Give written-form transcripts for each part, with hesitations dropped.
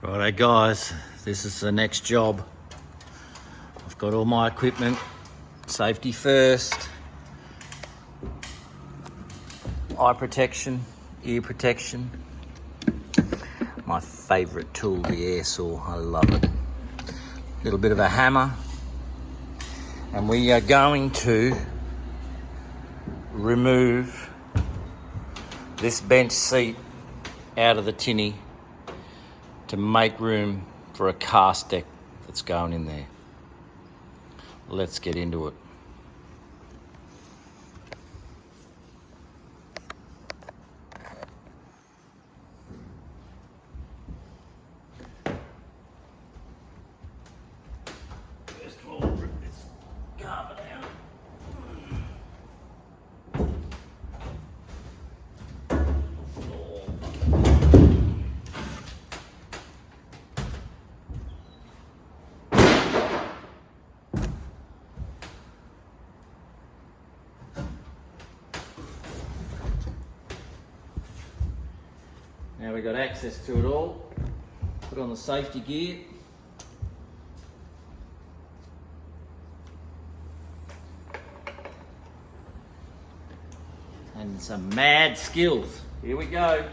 Righto guys, this is the next job. I've got all my equipment, safety first, eye protection, ear protection. My favourite tool, the air saw, I love it. A little bit of a hammer, and we are going to remove this bench seat out of the tinny to make room for a cast deck that's going in there. Let's get into it. First of all, rip this carpet out. Now we've got access to it all. Put on the safety gear. And some mad skills. Here we go.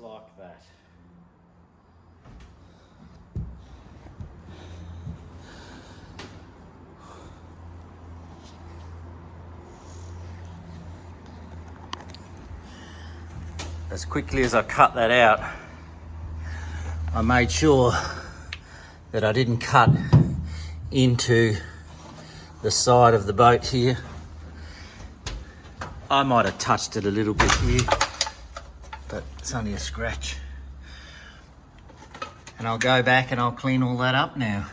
like that. As quickly as I cut that out, I made sure that I didn't cut into the side of the boat here. I might have touched it a little bit here, but it's only a scratch. And I'll go back and I'll clean all that up now.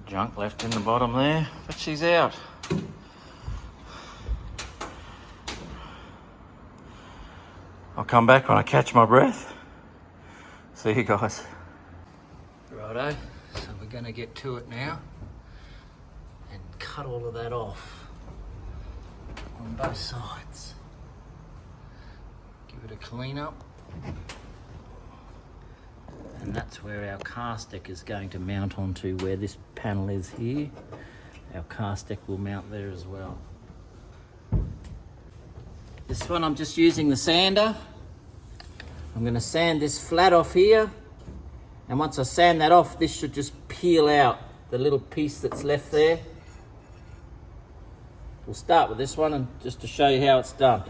Junk left in the bottom there, but she's out. I'll come back when I catch my breath. See you guys. Righto, so we're going to get to it now and cut all of that off on both sides. Give it a clean up. And that's where our cast deck is going to mount onto, where this panel is here. Our cast deck will mount there as well. This one I'm just using the sander. I'm going to sand this flat off here, and once I sand that off, this should just peel out the little piece that's left there. We'll start with this one and just to show you how it's done.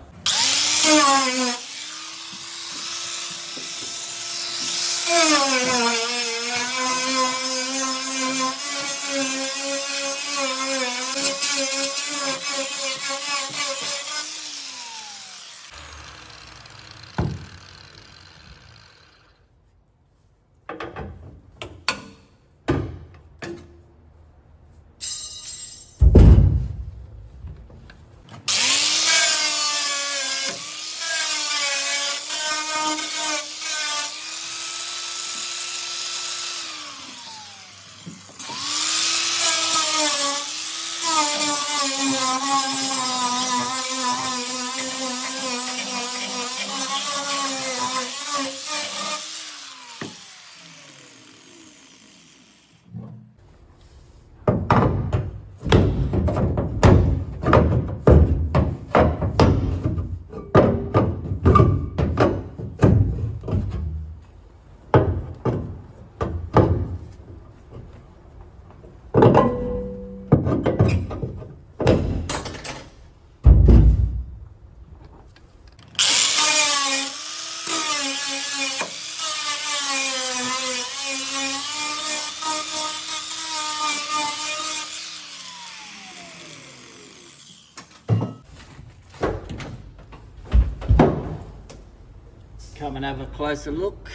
Come and have a closer look.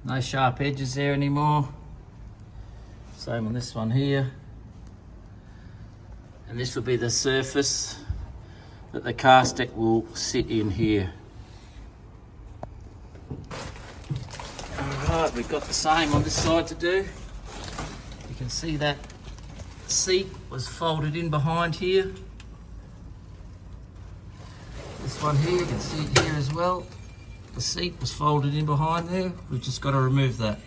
No sharp edges there anymore. Same on this one here. And this will be the surface that the cast deck will sit in here. Alright, we've got the same on this side to do. You can see that seat was folded in behind here. This one here, you can see it here as well. The seat was folded in behind there. We've just got to remove that.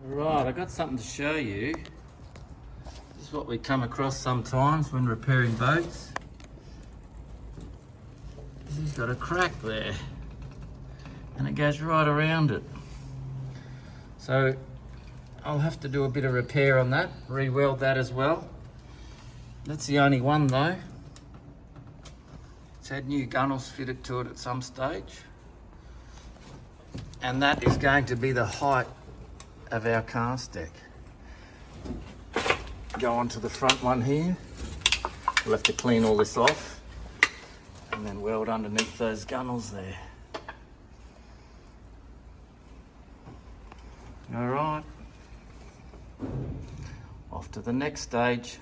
Right, I got something to show you. This is what we come across sometimes when repairing boats. He's got a crack there, and it goes right around it. So I'll have to do a bit of repair on that, re-weld that as well. That's the only one though. It's had new gunnels fitted to it at some stage. And that is going to be the height of our cast deck. Go onto the front one here. We'll have to clean all this off and then weld underneath those gunnels there. All right, off to the next stage.